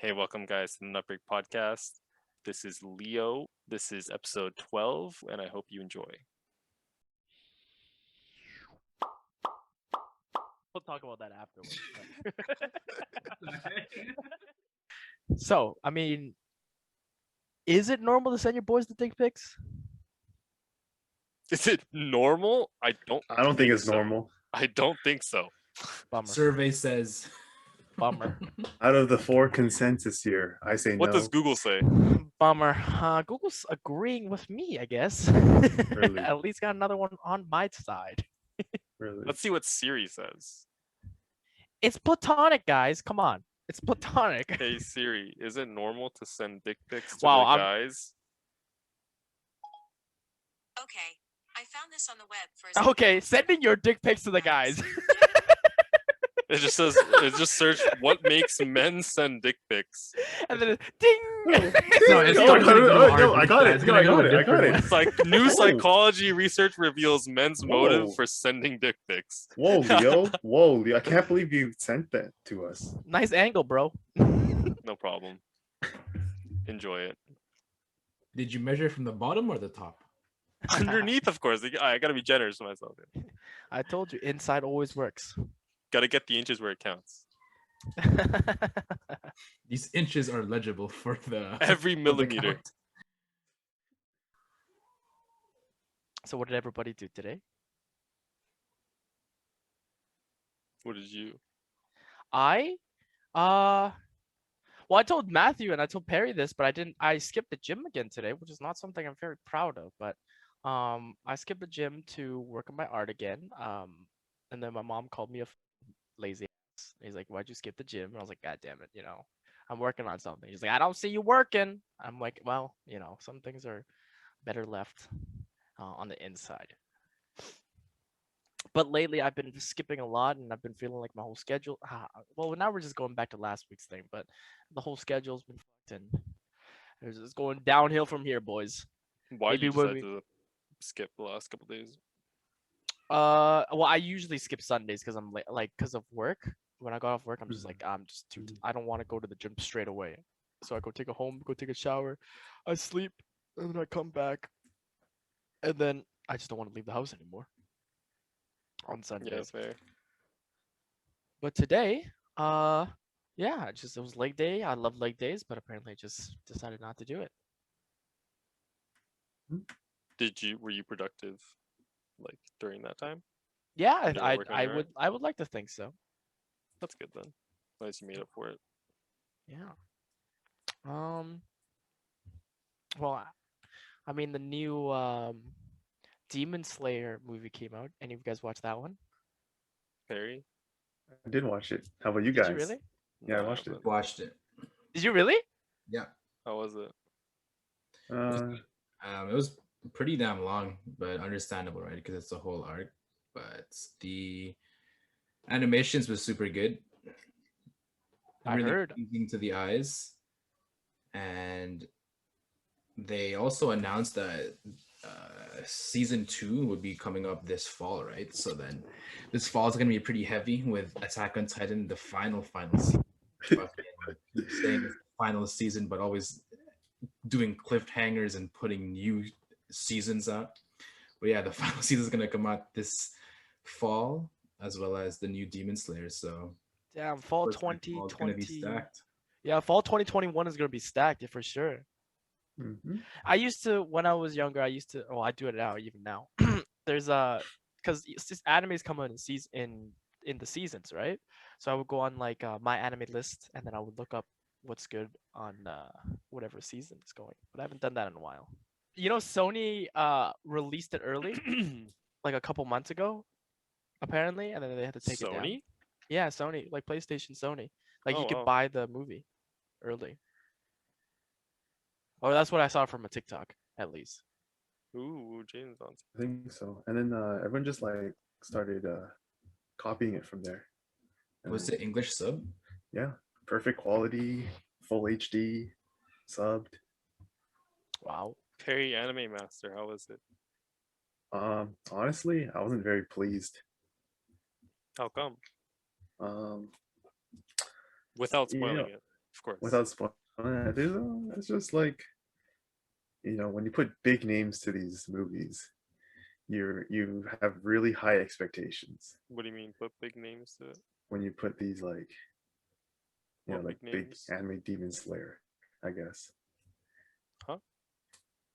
Hey, welcome guys to the Nutbreak Podcast. This is Leo. This is episode 12, and I hope you enjoy. We'll talk about that afterwards. So, I mean, is it normal to send your boys the dick pics? Is it normal? I don't think it's so. normal. I don't think so. Bummer. Survey says. Bummer. Out of the four consensus here, I say What no. does Google say? Bummer. Google's agreeing with me, I guess. Really? At least got another one on my side. Really? Let's see what Siri says. It's platonic, guys. Come on. It's platonic. Hey Siri, is it normal to send dick pics to Wow, the I'm- guys? Okay, I found this on the web for a Okay, sending your dick pics to the guys. It just says search what makes men send dick pics. And then ding. No, it's No, not gonna go to no, our I got it. It's No, gonna I go got to it. I different got it. ones. It's like new Whoa. psychology research reveals men's motive Whoa. for sending dick pics. Whoa, Leo. Whoa, Leo. I can't believe you sent that to us. Nice angle, bro. No problem. Enjoy it. Did you measure from the bottom or the top? Underneath, of course. I gotta be generous to myself. I told you, inside always works. Gotta get the inches where it counts. These inches are legible for the Every for the millimeter. count. So what did everybody do today? What did you? I well, I told Matthew and I told Perry this, but I skipped the gym again today, which is not something I'm very proud of, but I skipped the gym to work on my art again. And then my mom called me a lazy ass. He's like, "Why'd you skip the gym?" And I was like, "God damn it, I'm working on something." He's like, "I don't see you working." I'm like, "Well, some things are better left on the inside." But lately, I've been skipping a lot, and I've been feeling like my whole schedule. Well, now we're just going back to last week's thing, but the whole schedule's been fucked, and it's going downhill from here, boys. Why did you Maybe when decide to skip the last couple days? Well, I usually skip Sundays because I'm like because of work. When I got off work, I'm just like I'm just too. I don't want to go to the gym straight away, so I go take a shower, I sleep, and then I come back, and then I just don't want to leave the house anymore on Sundays. Yeah, fair. But today, yeah, it was leg day. I love leg days, but apparently I just decided not to do it. Were you productive, like during that time? Yeah, Did you work on your art? I would like to think so. That's good then. Nice you made up for it. Yeah. Well, I mean the new Demon Slayer movie came out. Any of you guys watch that one? Perry? I did watch it. How about you Did guys? you really? Yeah, I No, watched it. haven't. Watched it. Did you really? Yeah. How was it? It was pretty damn long, but understandable, right? Because it's a whole arc. But the animations was super good. I heard. Pleasing to the eyes, and they also announced that season 2 would be coming up this fall, right? So then this fall is gonna be pretty heavy with Attack on Titan, the final season. Saying it's the final season, but always doing cliffhangers and putting new seasons out. But yeah, the final season is gonna come out this fall, as well as the new Demon Slayer. So Damn, fall first fall is gonna be 2020. stacked. Yeah, fall 2021 is gonna be stacked, yeah, for sure. Mhm. I used to when I was younger. I do it now, even now. There's because animes come out in the seasons, right? So I would go on like my anime list, and then I would look up what's good on whatever season is going. But I haven't done that in a while. Sony released it early, like a couple months ago, apparently, and then they had to take it down. Sony? Yeah, Sony, like PlayStation, Sony. Like Oh, you could wow. buy the movie early. Oh, that's what I saw from a TikTok, at least. Ooh, James on. I think so. And then everyone just like started copying it from there. Was And, it English sub? yeah, perfect quality, full HD, subbed. Wow. Perry Anime Master, how was it? Honestly, I wasn't very pleased. How come? Um, Without You spoiling know- it. Of course. without spoiling it, it's just like, when you put big names to these movies, you have really high expectations. What do you mean put big names to it? When you put these like, What like big big names? anime Demon Slayer, I guess. Huh?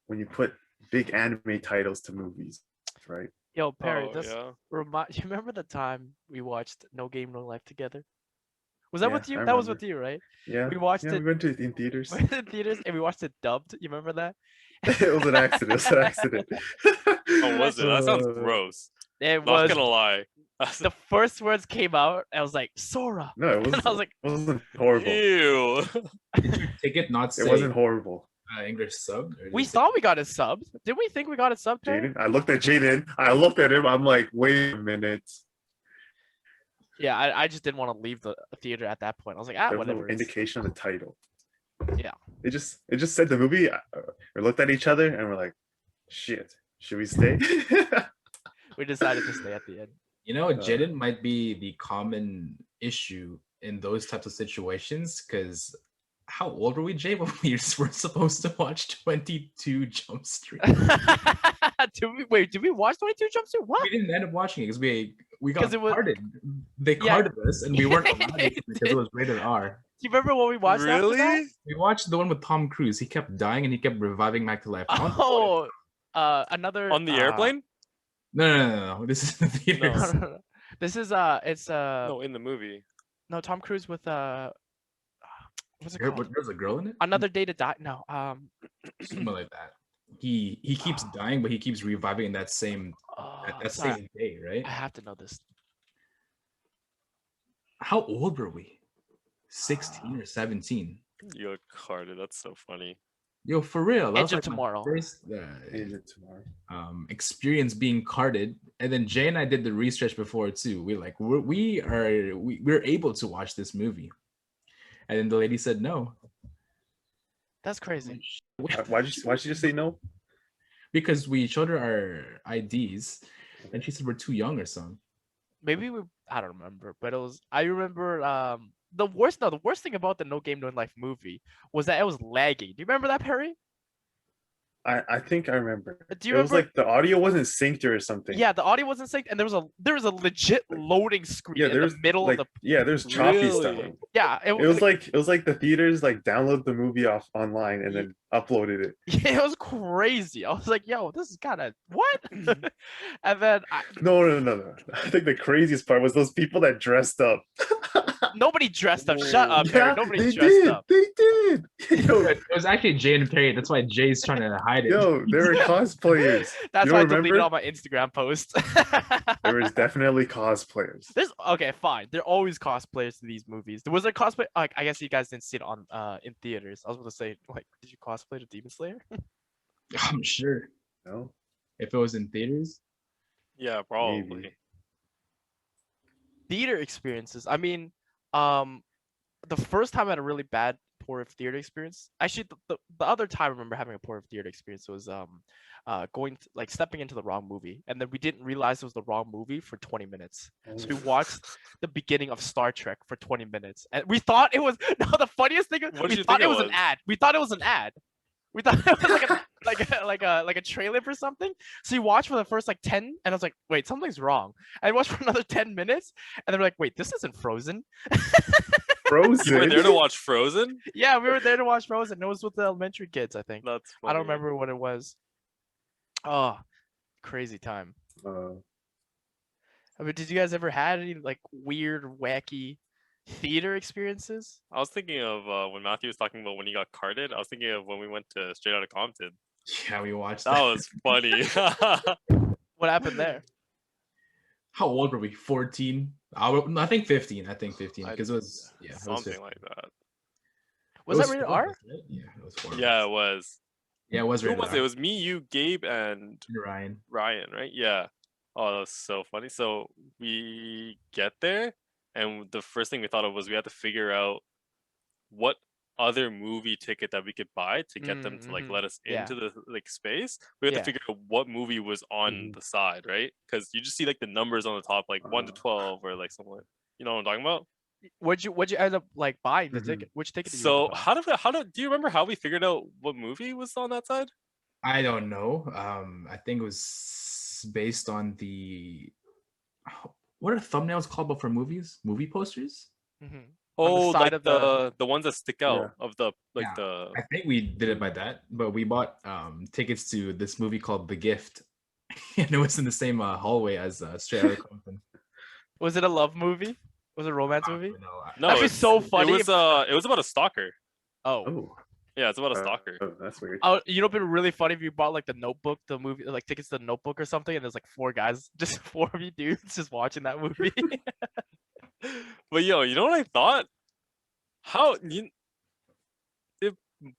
When you put big anime titles to movies, right? Yo, Perry, Oh this yeah. you remember the time we watched No Game No Life together? Was that Yeah, with you? I That was remember. with you, right? Yeah, We watched yeah, it we went to it in theaters. we went in theaters and we watched it dubbed. You remember that? It was an accident. It was an accident. Oh, was it? That sounds Uh, gross. It Not was gonna lie. the first words came out. I was like, Sora. No, it And I was like, wasn't horrible. Ew. Did your ticket not It say wasn't horrible. English sub? Or did we it say- thought we got it subbed. Did we think we got it subbed, Perry? Jaden, I looked at Jaden. I looked at him. I'm like, wait a minute. Yeah, I just didn't want to leave the theater at that point. I was like, There was whatever. no indication of the title. Yeah. It just said the movie. We looked at each other and we're like, shit, should we stay? We decided to stay at the end. Jaden might be the common issue in those types of situations because how old were we, Jay, when we were supposed to watch 22 Jump Street? Did we watch 22 Jump Street? What? We didn't end up watching it because we got 'Cause it was- carded. They Yeah. carded us and we weren't allowed They to because it was rated R. Do you remember what we watched after that? Really? We watched the one with Tom Cruise. He kept dying and he kept reviving back to life. I don't know what it- Oh, another On the airplane? No. This is the No, theaters. no. This is it's No, in the movie. no Tom Cruise with what's it There- called? There's a girl in it. Another Day to Die. No, Something like that. He keeps dying, but he keeps reviving in that same sorry, same day, right? I have to know this. How old were we? 16 or 17? You got carded. That's so funny. Yo, for real. That Edge was of like my Tomorrow. first Agent tomorrow. experience being carded, and then Jay and I did the research before too. We're able to watch this movie, and then the lady said no That's crazy. Why'd she just say no? because we showed her our IDs, and she said we're too young or something. Maybe I don't remember, but I remember the worst thing about the No Game No Life movie was that it was lagging. Do you remember that, Perry? I think I remember. Do you It was remember? like the audio wasn't synced or something. Yeah, the audio wasn't synced, and there was a legit loading screen Yeah, in there's the middle like of the there's choppy Really? stuff. yeah. It was like the theaters like download the movie off online and then uploaded it. yeah, it was crazy. I was like, yo, this is kind of what? And then No. I think the craziest part was those people that dressed up. nobody dressed up. Shut up, Yeah, Perry. Nobody they dressed did. up. They did. Yo, It was actually Jay and Perry. That's why Jay's trying to hide it. yo, they were cosplayers. That's You why I don't deleted remember? all my Instagram posts. There was definitely cosplayers. There's okay, fine. There are always cosplayers to these movies. Was there cosplay? Like, I guess you guys didn't see it on in theaters. I was going to say, like, did you cosplay to Demon Slayer? I'm sure No, if it was in theaters. Yeah, probably. Maybe. Theater experiences. I mean, the first time I had a really bad poor theater experience. Actually, the other time I remember having a poor theater experience was stepping into the wrong movie, and then we didn't realize it was the wrong movie for 20 minutes. So we watched the beginning of Star Trek for 20 minutes, and we thought it was no. The funniest thing is What did we you thought think it it was an was? ad. We thought it was an ad. We thought it was like a trailer for something. So you watch for the first like 10, and I was like, wait, something's wrong. I watched for another 10 minutes, and they're like, wait, this isn't Frozen. Frozen. You were there to watch Frozen? Yeah, we were there to watch Frozen. It was with the elementary kids, I think. That's I don't funny. remember what it was. Oh, crazy time. I mean, did you guys ever had any like weird, wacky theater experiences? I was thinking of when Matthew was talking about when he got carded. I was thinking of when we went to Straight Outta Compton. Yeah, we watched That was funny. What happened there? How old were we? 14? I think 15. I think 15 I- because it was it was Something 15. like that. Was It that rated R? right? Yeah, it was 4. Yeah, it was. Yeah, it was Who rated was it? R. It was me, you, Gabe, and Ryan. Ryan, right? Yeah. Oh, that was so funny. So we get there, and the first thing we thought of was we had to figure out what other movie ticket that we could buy to get them to like Mhm. let us Yeah. into the like space. We had Yeah. to figure out what movie was on Mhm. the side, right? Because you just see like the numbers on the top, like 1 to 12, or like something. You know what I'm talking about? what'd you end up like buying the Mhm. ticket? Which ticket did you So end up buying? do you remember how we figured out what movie was on that side? I don't know. I think it was based on the what are thumbnails called for movies? Movie posters? Mhm. On the Oh, side like of the the ones that stick Yeah. out of the like Yeah. the I think we did it by that, but we bought tickets to this movie called The Gift, and it was in the same hallway as Straight Outta Compton. Was it a love movie? Was it a romance movie? No, no, That'd be it's- so funny. It was about a stalker. Oh. Oh, Yeah, it's about a stalker. oh, that's weird. Oh, you know, it'd been really funny if you bought like the Notebook, the movie, like tickets to the Notebook or something, and there's like 4 guys, just 4 of you dudes, just watching that movie. But yo, you know what I thought? How you it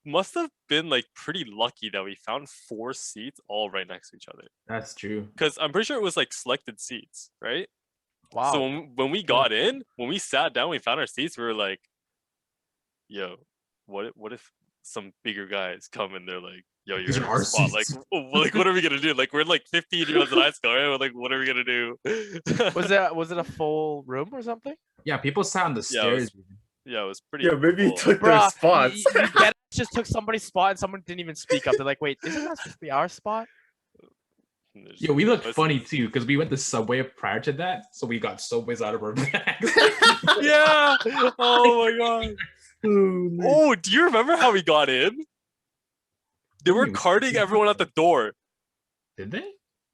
must have been like pretty lucky that we found 4 seats all right next to each other. that's true. Because I'm pretty sure it was like selected seats, right? Wow. So when we got in, when we sat down, we found our seats. We were like, "Yo, what if some bigger guys come and they're like, yo, you're These in are our our spot. Like, seats." like, what are we gonna do? Like, we're like 15 years old in high school, right? We're like, what are we gonna do? Was it a full room or something? Yeah, people sat on the Yeah, it was- stairs. Yeah, it was pretty. Yeah, maybe he cool. took their Bruh, spots. you dead just took somebody's spot and someone didn't even speak up. They're like, wait, isn't that supposed to be our spot? There's- Yo, we look listen- funny too because we went to Subway prior to that, so we got Subways out of our bags. Yeah. Oh my god. Holy- Oh, do you remember how we got in? They What do were you mean? carting everyone at the door. Did they?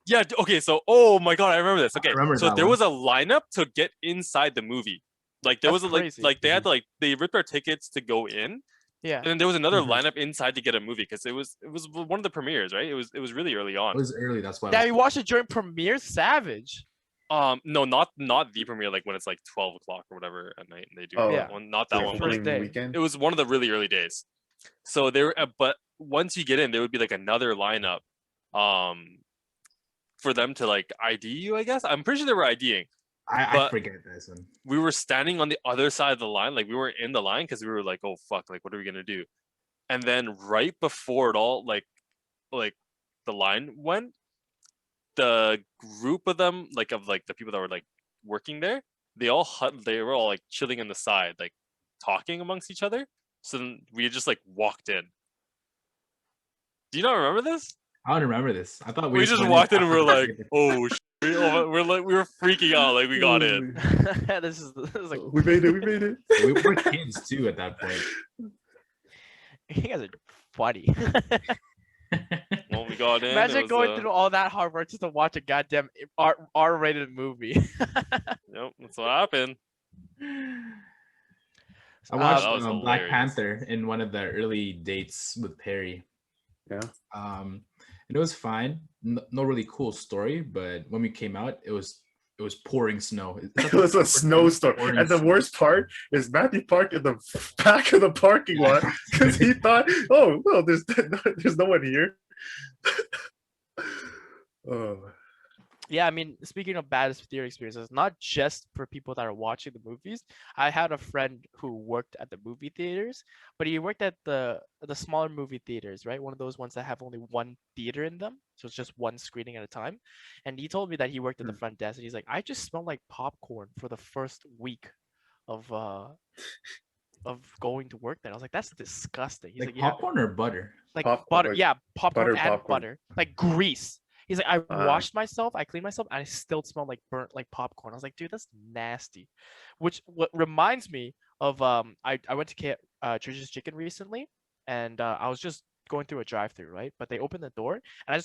Yeah. Okay. So, oh my god, I remember this. I Okay. remember So that there one. was a lineup to get inside the movie. Like there That's was a, crazy. like they had to like they ripped our tickets to go in, Yeah. and then there was another Mhm. lineup inside to get a movie because it was one of the premieres, right? It was really early It on. was early. That's why. Yeah, you watched it during premiere. Savage. No, not the premiere, like when it's like 12 o'clock or whatever at night and they do Oh, that one. Not that the one. first But opening day. weekend. it was one of the really early days. So there, but once you get in, there would be like another lineup, for them to like ID you. I guess I'm pretty sure they were IDing. I but- forget this one. We were standing on the other side of the line, like we were in the line because we were like, oh fuck, like what are we gonna do? And then right before it all, like the line went, the group of them, like of like the people that were like working there, they were all like chilling in the side, like talking amongst each other. So then we just like walked in. Do you not remember this? I don't remember this. I thought We just went walked in and we after were the like, ticket. oh, we were freaking out, like we got in. this is like We made it. We made it. We were kids too at that point. you guys are funny. Well, we got in. it Imagine was, going through all that hard work just to watch a goddamn R-rated movie. Yep, that's what happened. I watched that was Black hilarious. Panther in one of the early dates with Perry. Yeah. And it was fine. No really cool story, but when we came out, it was pouring snow. It was a snowstorm. Pouring And the snow. worst part is Matthew parked in the back of the parking lot because he thought, oh, well, there's no one here. Oh, Yeah, I mean, speaking of bad theater experiences, not just for people that are watching the movies. I had a friend who worked at the movie theaters, but he worked at the smaller movie theaters, right? One of those ones that have only one theater in them, so it's just one screening at a time. And he told me that he worked at the front desk, and he's like, I just smelled like popcorn for the first week of going to work there. I was like, that's disgusting. He's Like like, yeah, popcorn or butter? like Pop- butter, like yeah, popcorn butter and popcorn. butter, like grease. He's like, I Uh. washed myself, I cleaned myself, and I still smell like burnt like popcorn. I was like, dude, that's nasty. What reminds me of I went to Church's Chicken recently, and I was just going through a drive-through, right? But they opened the door, and I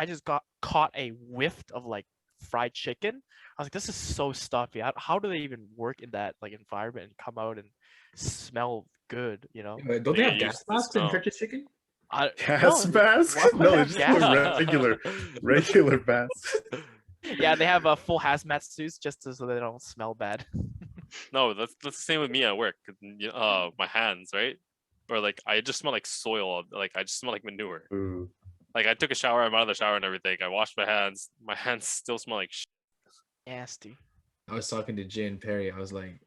just got caught a whiff of like fried chicken. I was like, this is so stuffy. How do they even work in that like environment and come out and smell good? You know? Don't They they have get gas used to the masks in smell. Church's Chicken? gas no, mask? why would No, they it's have just gas? a regular mask. Yeah, they have a full hazmat suits just so they don't smell bad. No, that's the same with me at work. 'Cause, my hands, right? Or like I just smell like soil. Like I just smell like manure. Ooh. Like I took a shower, I'm out of the shower and everything. I washed my hands. My hands still smell like shit. Nasty. I was talking to Jay and Perry. I was like,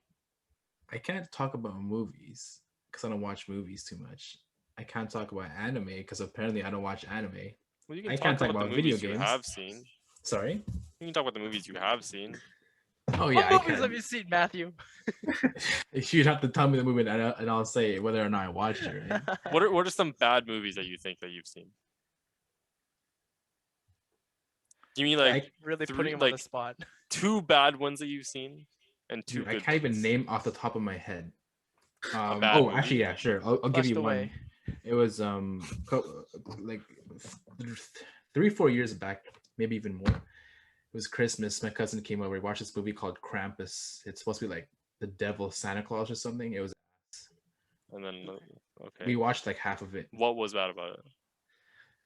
I can't talk about movies because I don't watch movies too much. I can't talk about anime because apparently I don't watch anime. Well, you can I talk can't talk about the about video movies you games. have seen. Sorry? You can talk about the movies you have seen. Oh yeah, I What movies can. have you seen, Matthew? You'd have to tell me the movie, and I'll say whether or not I watched it. Right? What are some bad movies that you think that you've seen? Give me like Really three, putting him on the like spot. 2 bad ones that you've seen, and 2 Dude, I good can't even ones. name off the top of my head. bad Oh, movie? actually, yeah, sure. I'll give Flushed you away. one. It was like 3-4 years back, maybe even more. It was Christmas. My cousin came over. We watched this movie called Krampus. It's supposed to be like the devil Santa Claus or something. It was. And then okay, We watched like half of it. what was bad about it?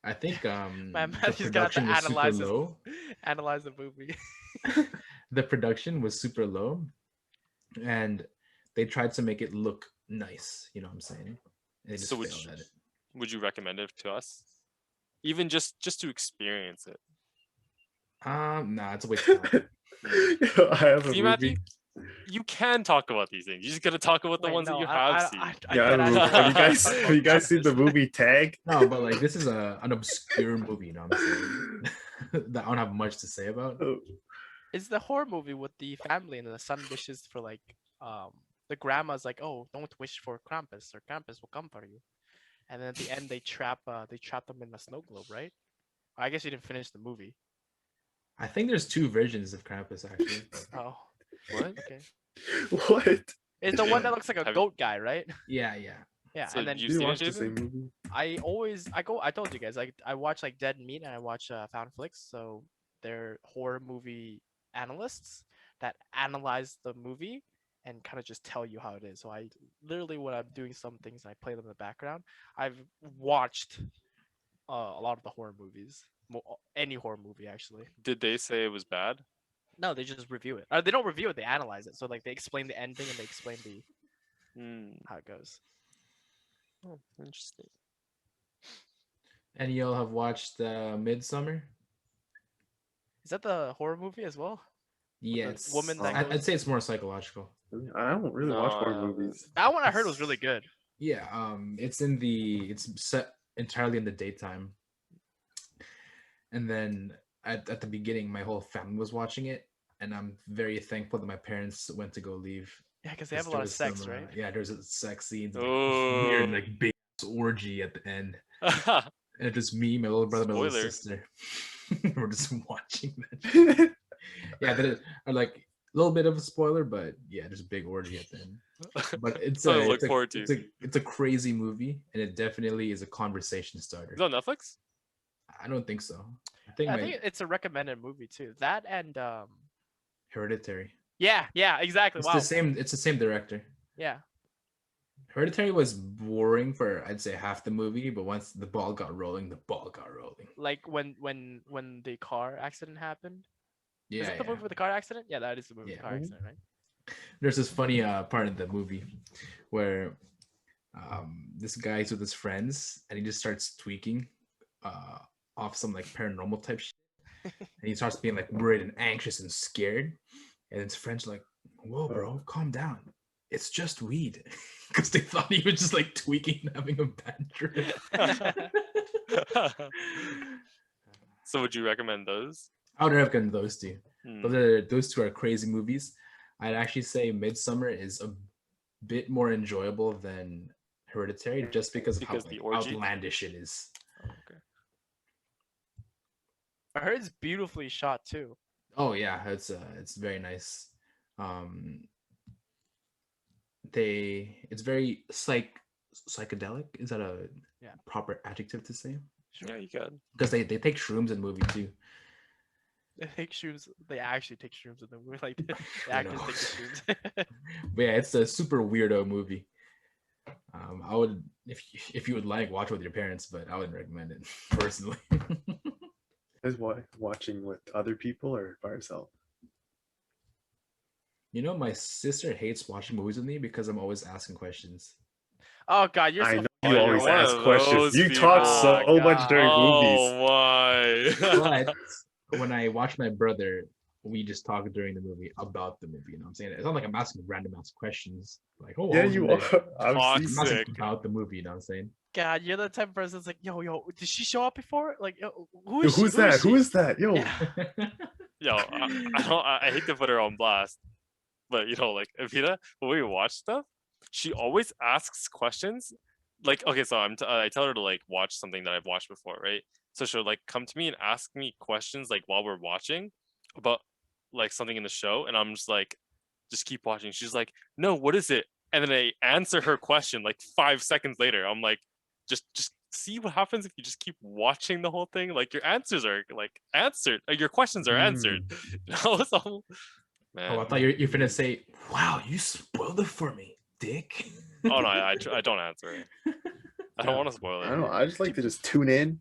I think Man, the Matthew's gonna have to production was super analyze low. analyze the movie. The production was super low, and they tried to make it look nice. You know what I'm saying? And they just So failed at it. would you recommend it to us? Even just to experience it. Nah, it's a waste of time. I have a See, Matthew, movie. you can talk about these things. You just gotta talk about the Wait, ones that no, you have seen. Yeah, I have a movie. Have you guys have you guys seen the movie Tag? No, but like this is an obscure movie. You know what I'm saying? That I don't have much to say about. Oh, It's the horror movie with the family and the son wishes for like the grandma's like, oh, don't wish for Krampus or Krampus will come for you. And then at the end they trap them in a snow globe, right? I guess you didn't finish the movie. I think there's 2 versions of Krampus actually. Oh, What? okay. what? It's the one that looks like a Have- goat guy, right? Yeah. Yeah, So and then you've Do you seen it, watch the Jason? same movie? I told you guys I watch like Dead Meat and I watch Found Flicks, so they're horror movie analysts that analyze the movie and kind of just tell you how it is. So I literally when I'm doing some things I play them in the background. I've watched a lot of the horror movies, any horror movie actually. Did they say it was bad? No, they just review it. They don't review it; they analyze it. So like they explain the ending and they explain the how it goes. Oh, interesting. And y'all have watched Midsommar? Is that the horror movie as well? Yeah, the it's, woman that I'd goes- say it's more psychological. I don't really watch horror movies. That one I heard was really good. Yeah, it's set entirely in the daytime. And then at the beginning, my whole family was watching it, and I'm very thankful that my parents went to go leave. Yeah, because they have a lot of sex, right? Yeah, there's a sex scenes, like, Oh. weird, like big orgy at the end, and it's just me, my little brother, my little Spoiler. sister. We're just watching that shit. Yeah, that is like a little bit of a spoiler, but yeah, there's a big orgy at the end. But it's Something to look it's forward to. it's a crazy movie, and it definitely is a conversation starter. Is it on Netflix? I don't think so. I I think it's a recommended movie too. That and Hereditary. yeah, exactly. It's Wow. It's the same director. Yeah. Hereditary was boring for I'd say half the movie, but once the ball got rolling, the ball got rolling. Like when the car accident happened. Yeah, Is it the movie with the car accident? Yeah, that is the movie with the car Yeah. accident, right? There's this funny part in the movie where this guy's with his friends and he just starts tweaking off some like paranormal type shit. And he starts being like worried and anxious and scared. And his friends are like, whoa, bro, calm down. It's just weed. Because they thought he was just like tweaking and having a bad trip. So would you recommend those? I would recommend those two. Hmm. Those two are crazy movies. I'd actually say Midsommar is a bit more enjoyable than Hereditary just because of Because how the like, orgy? outlandish it is. Oh, okay. I heard it's beautifully shot too. Oh yeah, it's very nice. It's very psychedelic. Is that a Yeah. proper adjective to say? Yeah, you can. Because they take shrooms in the movie too. They take shrooms. They actually take shrooms in the movie. Like the I actors know. take the shrooms. But yeah, it's a super weirdo movie. I would if you would like watch it with your parents, but I wouldn't recommend it personally. Is watching with other people or by yourself? You know, my sister hates watching movies with me because I'm always asking questions. Oh god, you're I so know Oh, you you're always one ask of questions. those You talk people. so much during movies. Oh my! But when I watch my brother, we just talk during the movie about the movie. You know what I'm saying? It's not like I'm asking random ass questions. Like, oh, Yeah, how was you your are. day? I've Toxic. seen I'm asking Sick. about the movie. You know what I'm saying? god, you're the type of person that's like, yo, did she show up before? Like, who Yo, is she? who's that? Who she? is that? Yo, Yeah. Yo, I hate to put her on blast, But like Evita, when we watch stuff, she always asks questions. Like, okay, so I tell her to like watch something that I've watched before, right? So she'll like come to me and ask me questions like while we're watching about like something in the show, and I'm just like, just keep watching. She's like, no, what is it? And then I answer her question like 5 seconds later. I'm like, just see what happens if you just keep watching the whole thing. Like your answers are like answered, your questions are answered. So, man. Oh, I thought you're finna say, "Wow, you spoiled it for me, dick." Oh no, I don't answer it. I don't want to spoil I it. don't know. I just like to just tune in,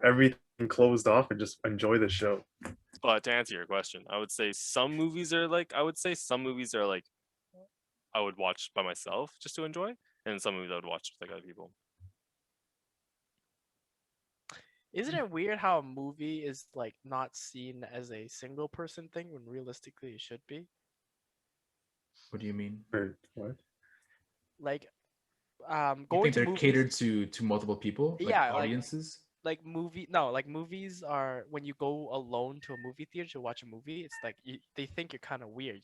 everything closed off, and just enjoy the show. But to answer your question, I would say some movies are like I would watch by myself just to enjoy, and some movies I would watch with like other people. Isn't it weird how a movie is like not seen as a single person thing when realistically it should be? What do you mean? Or what? Like, You going think to they're movies, catered to multiple people, like Yeah, like- audiences? like movies are when you go alone to a movie theater to watch a movie, it's like they think you're kind of weird,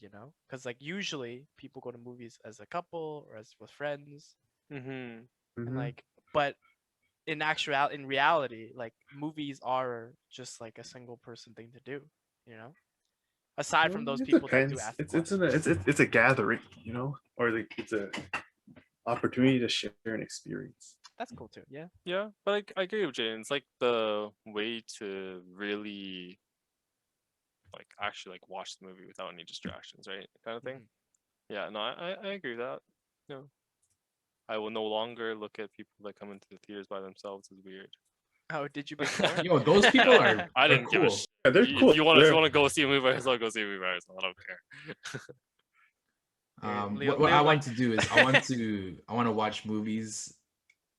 because like usually people go to movies as a couple or as with friends, Mm-hmm. and Mhm. like, but in reality, like movies are just like a single person thing to do, aside from Well, those it people that do depends. ask It's a gathering, or like it's a opportunity to share an experience. That's cool too. Yeah. Yeah, but I agree with Jaden. It's like the way to really like actually like watch the movie without any distractions, right? Kind of thing. Mhm. Yeah, no, I agree with that. No, I will no longer look at people that come into the theaters by themselves as weird. Oh, did you before? Yo, those people are. I are didn't give a cool. shit. Yeah, they're cool. If you want to go see a movie by yourself, go see a movie by yourself. I don't care. Leo- What I Leo, want to do is I want to watch movies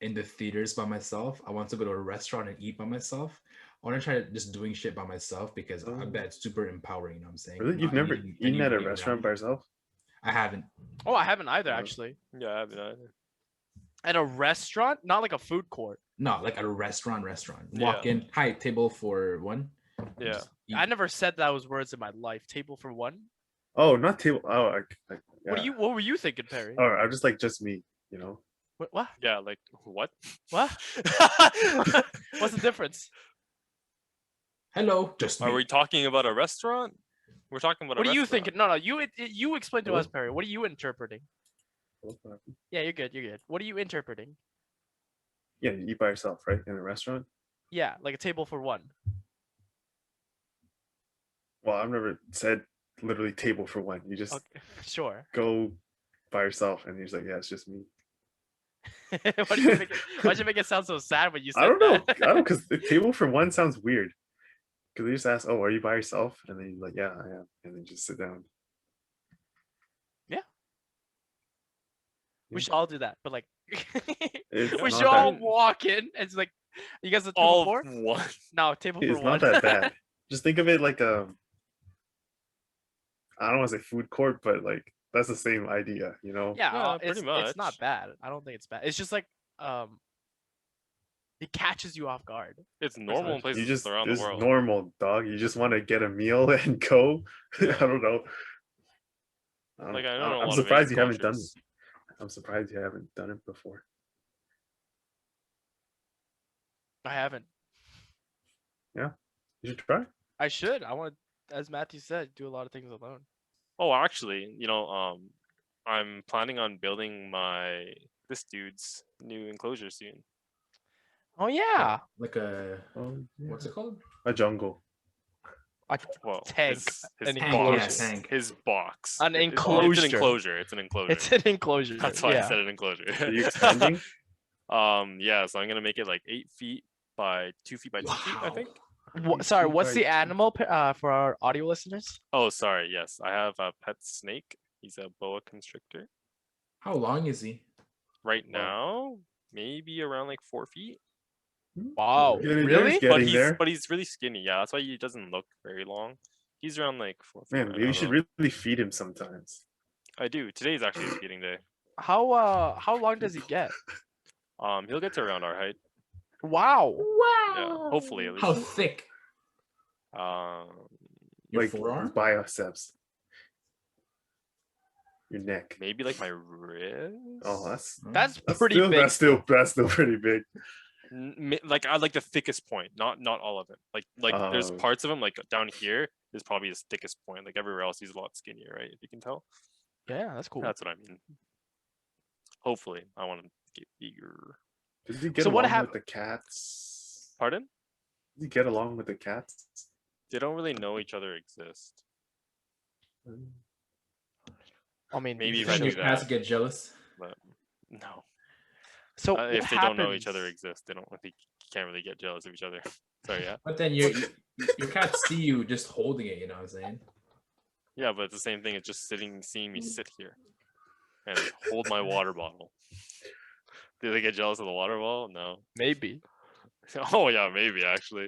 in the theaters by myself. I want to go to a restaurant and eat by myself. I want to try just doing shit by myself because I bet it's super empowering. You know what I'm saying? Really? You've Not never needing eaten at a anybody restaurant around by me. yourself? I haven't. Oh, I haven't either Yeah. actually. Yeah, I haven't either. At a restaurant, not like a food court. No, like at a restaurant. Yeah. Walk in. Hi, table for one. Yeah. Just eat. I never said those words in my life. Table for one. Oh, not table. Oh, yeah. What were you thinking, Perry? Oh, I'm just like just me. What? Yeah, like what? What? What's the difference? Hello, just Are me. we talking about a restaurant? We're talking about What a are you restaurant. thinking? No, you explain to us, Hello? Perry. What are you interpreting? Yeah, you're good. You're good. What are you interpreting? Yeah, you eat by yourself, right? In a restaurant. Yeah, like a table for one. Well, I've never said literally table for one. You just Okay, sure. go by yourself, and he's like, yeah, it's just me. Why'd you make it sound so sad when you said I don't know. that? I don't because the table for one sounds weird. Because they just ask, "Oh, are you by yourself?" And then you're like, "Yeah, I am," and then just sit down. We should all do that, but like, It's we not should all that- walk in. And it's like, you guys are table All for? one. No, table for It's one. not that bad. Just think of it like I don't want to say food court, but like that's the same idea, Yeah, Yeah, it's pretty it's not much. bad. I don't think it's bad. It's just like it catches you off guard. It's normal in You places just around the it's world. normal, dog. You just want to get a meal and go. I don't know. Like I know a I'm lot surprised of you Asian haven't done. cultures. I'm surprised you haven't done it before. I haven't. You should try. I should. I want to, as Matthew said, do a lot of things alone. Oh, actually, I'm planning on building this dude's new enclosure soon. Oh yeah. Like a Oh, what's it called? a jungle. Well, Tank, his an Tank, box, yeah, tank. his box. An It's enclosure. an enclosure. It's an enclosure. It's an enclosure. That's why I yeah. said an enclosure. Are you expanding? Yeah, so I'm gonna make it like 8 feet by 2 feet by 2 feet, I Wow. think. Sorry, feet what's by the 2 animal for our audio listeners? Oh, sorry. Yes, I have a pet snake. He's a boa constrictor. How long is he? Right Wow. now, maybe around like 4 feet. Wow, Getting there, really? getting But he's really skinny. Yeah, that's why he doesn't look very long. He's around like 4 feet. Man, right maybe you now, should though. really feed him sometimes. I do. Today's actually his feeding day. How long does he get? He'll get to around our height. Wow. Yeah, hopefully at least. How thick? Um, Your Like forearm? biceps. Your neck. maybe like my wrist. Oh, that's That's pretty still, big. that's still pretty big. Like I like the thickest point, not all of it. Like there's Oh. parts of them like down here is probably his thickest point. Like everywhere else, he's a lot skinnier, right? If you can tell. Yeah, that's cool. That's what I mean. Hopefully, I want to get bigger. Does he get So what along hap- with the cats? Pardon? Does he get along with the cats? They don't really know each other exist. I mean, Maybe you if I Can do your cats that. get jealous? But no. So what If they don't know each other happens- exist, they can't really get jealous of each other. Sorry, yeah. But then your cats see you just holding it. You know what I'm saying? Yeah, but it's the same thing as just seeing me sit here and hold my water bottle. Do they get jealous of the water bottle? No. maybe Oh yeah, maybe actually.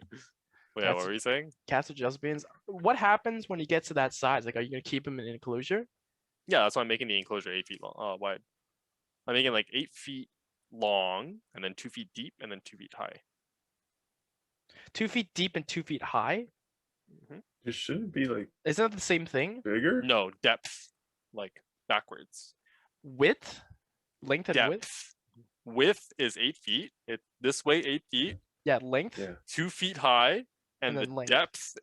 Wait, That's- what were you saying? cats are just beings. What happens when he gets to that size? Like, are you gonna keep him in an enclosure? Yeah, that's why I'm making the enclosure 8 feet long, wide. I'm making like 8 feet long, and then 2 feet deep, and then 2 feet high. 2 feet deep and 2 feet high. It shouldn't be like Isn't that the same thing? bigger. No, depth, like backwards. Width, length, and width. Depth. Width is 8 feet. This way 8 feet, Yeah, length. Yeah. 2 feet high, and And the then length. depth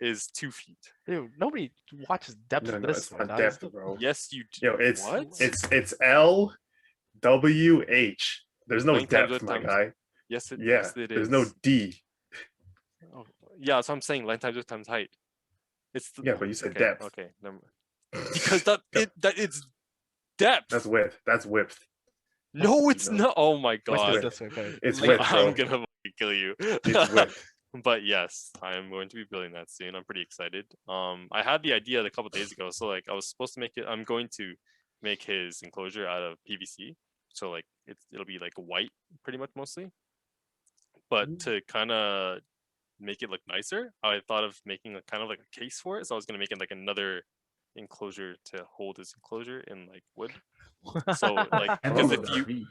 is 2 feet. Dude, nobody watches depth No, of no, this. it's way, not dog. depth, bro. Yes, you do. Yo, it's what? it's L W H. There's no Length times depth, width my times- guy. Yes, Yeah, yes, it there's is. no D. Oh, yeah, that's what I'm saying. Length times width times height. It's the, Yeah, but you said okay, depth. Okay, never mind. Because that it's depth. That's width. That's width. No, it's No. not. Oh my Let's do it god. width. this way, okay. It's Length- width, bro. I'm gonna fucking kill you. It's width. But yes, I am going to be building that soon. I'm pretty excited. I had the idea a couple days ago. So like I was supposed to make it. I'm going to make his enclosure out of PVC. So like it'll be like white, pretty much mostly. But to kind of make it look nicer, I thought of making a kind of like a case for it. So I was gonna make it like another enclosure to hold his enclosure in like wood. So like And because those if are you heavy.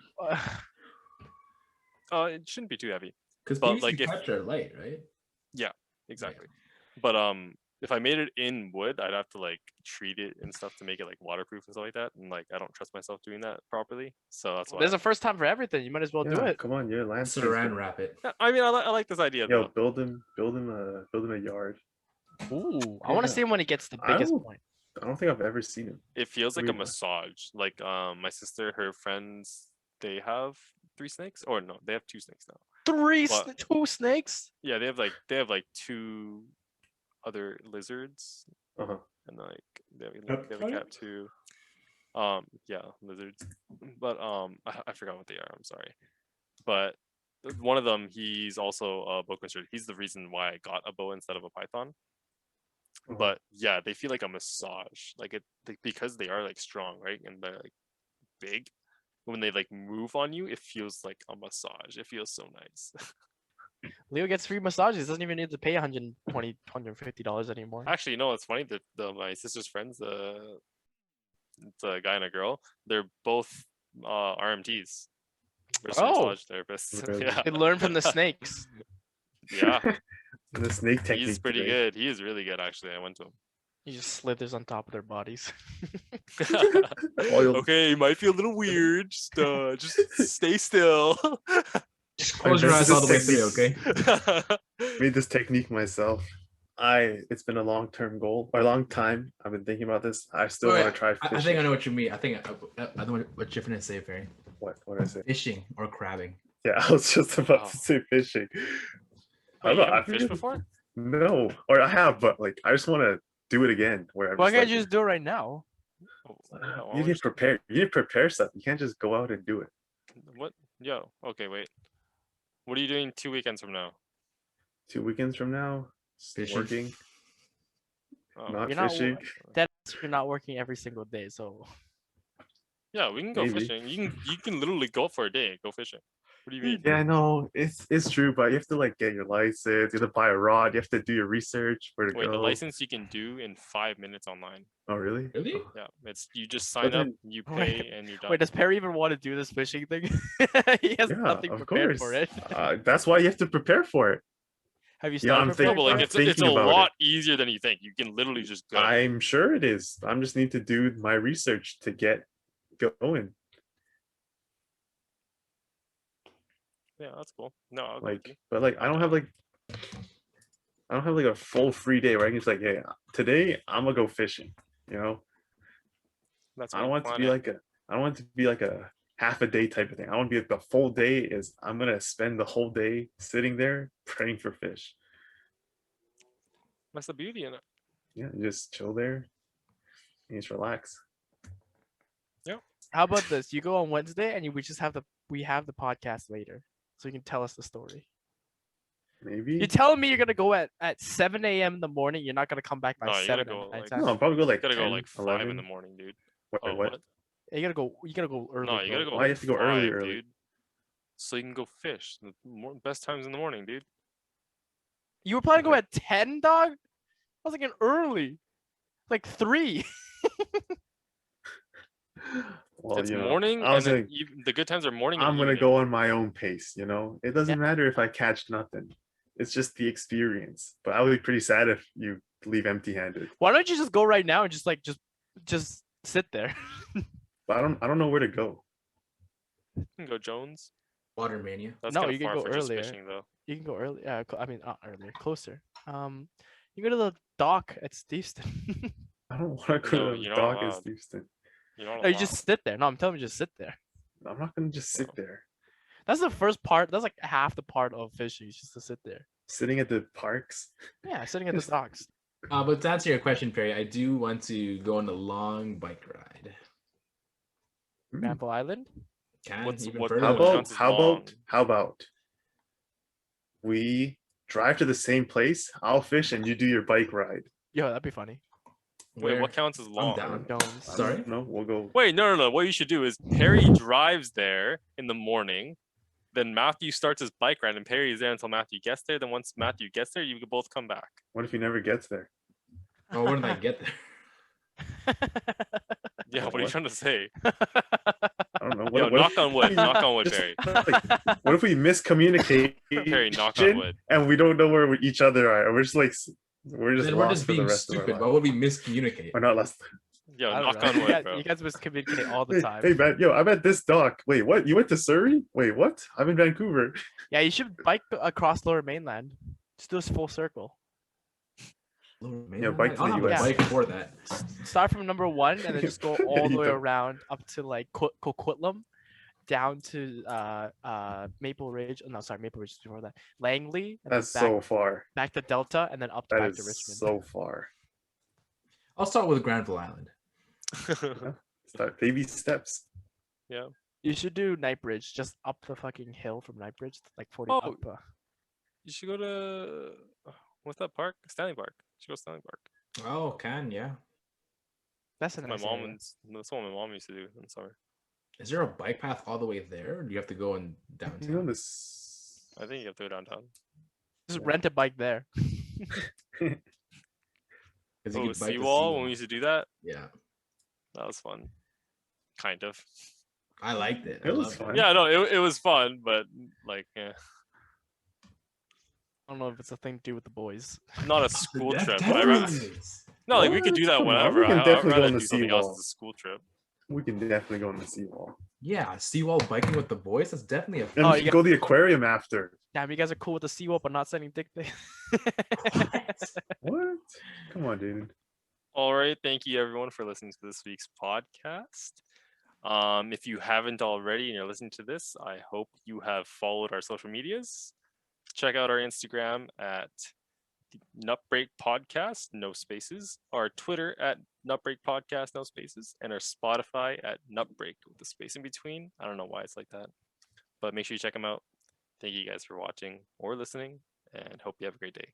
it shouldn't be too heavy. Because but, PVC like, if- pipes are light, right? Exactly. But if I made it in wood, I'd have to like treat it and stuff to make it like waterproof and stuff like that. And like I don't trust myself doing that properly. So that's why. There's a first time for everything. You might as well do Yeah, it. come on, you're a landscape. Saran wrap it. I mean, I like this idea Yo, though. build him a yard. Ooh, I want to Yeah. see him when he gets the I biggest will- point. I don't think I've ever seen him. It feels like a Really? massage. Like my sister, her friends, they have 3 snakes, or no, they have 2 snakes now. What? 2 snakes. Yeah, they have like 2 other lizards, Uh-huh. and like they have a cat too. Yeah, lizards. But I forgot what they are. I'm sorry. But one of them, he's also a bow constructor. He's the reason why I got a bow instead of a python. Uh-huh. But yeah, they feel like a massage. Because they are like strong, right? And they're like big. When they like move on you, it feels like a massage. It feels so nice. Leo gets free massages. Doesn't even need to pay $120, $150 anymore. Actually, you know what's funny? My sister's friends, it's a guy and a girl. They're both RMTs. Registered Oh. massage therapists. Really? Yeah. They learn from the snakes. Yeah, The snake technique. he's pretty today. good. He is really good, actually. I went to him. He just slithers on top of their bodies. Oil. Okay, it might feel a little weird. Just stay still. Just close your this eyes is all the way through, technique. okay? Made this technique myself. It's been a long-term goal or a long time. I've been thinking about this. I still Wait, want to try fishing. I think I know what you mean. I think I know what you're gonna say, Perry. What did I say? Fishing or crabbing. Yeah, I was just about Oh. to say fishing. I Wait, don't you know, I haven't fished figured- before? No, or I have, but like I just want to do it again. Where I'm Why just can't like, you just do it right now? Oh, yeah, why you would need to prepare. You need to prepare stuff. You can't just go out and do it. What? Yo, okay, wait. What are you doing 2 weekends from now? 2 weekends from now, Fishing. working, Oh, not You're not fishing. You're not working every single day, so yeah, we can go Maybe. fishing. You can literally go for a day. Go fishing. What do you mean? Yeah, I know it's true, but you have to like get your license. You have to buy a rod. You have to do your research where to Wait, go. the license you can do in 5 minutes online. Oh, really? Really? Yeah, it's you just sign up, then- you Wait, pay, and you're done. wait, does Perry even want to do this fishing thing? He has Yeah, nothing of prepared course. for it. That's why you have to prepare for it. Have you Yeah, started I'm No, preparing? but like I'm it's thinking a about it. lot easier than you think. You can literally just go. I'm sure it is. I just need to do my research to get going. Yeah, that's cool. No, I'll go with you. But like I I'm don't have down. like a full free day where I can just like, hey, today I'm gonna go fishing. You know, That's I why don't you want it to plan be it. like I don't want it to be like a half a day type of thing. I want to be like the full day is I'm gonna spend the whole day sitting there praying for fish. That's the beauty in it. Yeah, you just chill there and just relax. How about this? You go on Wednesday, and we just have the podcast later, so you can tell us the story. Maybe. You're telling me you're gonna go at 7 a.m. in the morning. You're not gonna come back by No, you gotta 7 go at like nighttime. No, I'll probably go like you gotta 10, go like 5 in 11. the morning, dude. Wait, Oh, what? You gotta go early. No, you gotta bro. go Why you like have to go 5, early? dude. So you can go fish. The best times in the morning, dude. You were planning to go Okay. at 10, dog? I was thinking early, like 3. Well, It's you know, morning, I was and then like, the good times are morning and I'm gonna evening. go on my own pace. You know, it doesn't Yeah. matter if I catch nothing. It's just the experience. But I would be pretty sad if you leave empty-handed. Why don't you just go right now and just sit there? But I don't know where to go. You can go Jones. Water Mania. That's No, kind you of can far go for just earlier. fishing, though. You can go early. I mean, not earlier, closer. You go to the dock at Steveston. I don't want to go No, to the you're not dock in allowed. Houston. You're not No, you allowed. just sit there. No, I'm telling you, just sit there. I'm not gonna just sit No. there. That's the first part. That's like half the part of fishing. Is just to sit there. Sitting at the parks. Yeah, sitting at the docks. But to answer your question, Perry, I do want to go on a long bike ride. Granville Island. Can What's- even what- further How than about- that. counts as long? how about we drive to the same place? I'll fish and you do your bike ride. Yo, that'd be funny. Wait, Where- what counts as long? down. Jones. Sorry? No, we'll go. Wait, no. What you should do is Perry drives there in the morning. Then Matthew starts his bike ride, and Perry is there until Matthew gets there. Then once Matthew gets there, you can both come back. What if he never gets there? Oh, when did I get there? Yeah, what are you What? trying to say? I don't know. Yo, knock on wood. Knock on wood, Just Perry. what if we miscommunicate Perry, knock on wood. and we don't know where each other are? And we're just like we're just Then we're lost just for the being rest of stupid. our Why lives. would we miscommunicate? We're not lost. Yo, I don't knock know. on You wood, guys, bro. you guys miscommunicate all the Hey, time. hey, man, yo, I'm at this dock. Wait, what? You went to Surrey? Wait, what? I'm in Vancouver. Yeah, you should bike across Lower Mainland. Just do a full circle. bike to I'll the have a US. bike for that. Start from number 1 and then just go all the You way don't- around up to like Coquitlam, down to Maple Ridge. No, sorry, Maple Ridge is before that. Langley, and That's then so far. back to Delta, and then up That back to is Richmond. so far. I'll start with Granville Island. Start baby steps. You should do Nightbridge, just up the fucking hill from Nightbridge, like 40 Oh, up. You should go to what's that park? Stanley Park. You should go to Stanley Park. Oh, yeah. That's a My nice mom area. and that's what my mom used to do in summer. Is there a bike path all the way there, or do you have to go in You know downtown? this. I think you have to go downtown. Just rent a bike there. Because Oh, you could bike to Seawall when we used to do that. Yeah, That was fun. Kind of. I liked it. It was loved fun. Yeah, no, it was fun, but like, yeah, I don't know if it's a thing to do with the boys. not a school That trip. But definitely is. no, like we could do What? that Come on, whenever. we can I'd definitely go rather on the do something else seawall. as a school trip. We can definitely go on the seawall. Yeah, seawall biking with the boys. That's definitely a. And Oh, we you can go to the aquarium after. Damn, you guys are cool with the seawall, but not sending dick pics. What? Come on, dude. All right, thank you everyone for listening to this week's podcast. If you haven't already and you're listening to this, I hope you have followed our social medias. Check out our Instagram at Nutbreak Podcast, no spaces, our Twitter at Nutbreak Podcast, no spaces, and our Spotify at Nutbreak with the space in between. I don't know why it's like that, but make sure you check them out. Thank you guys for watching or listening, and hope you have a great day.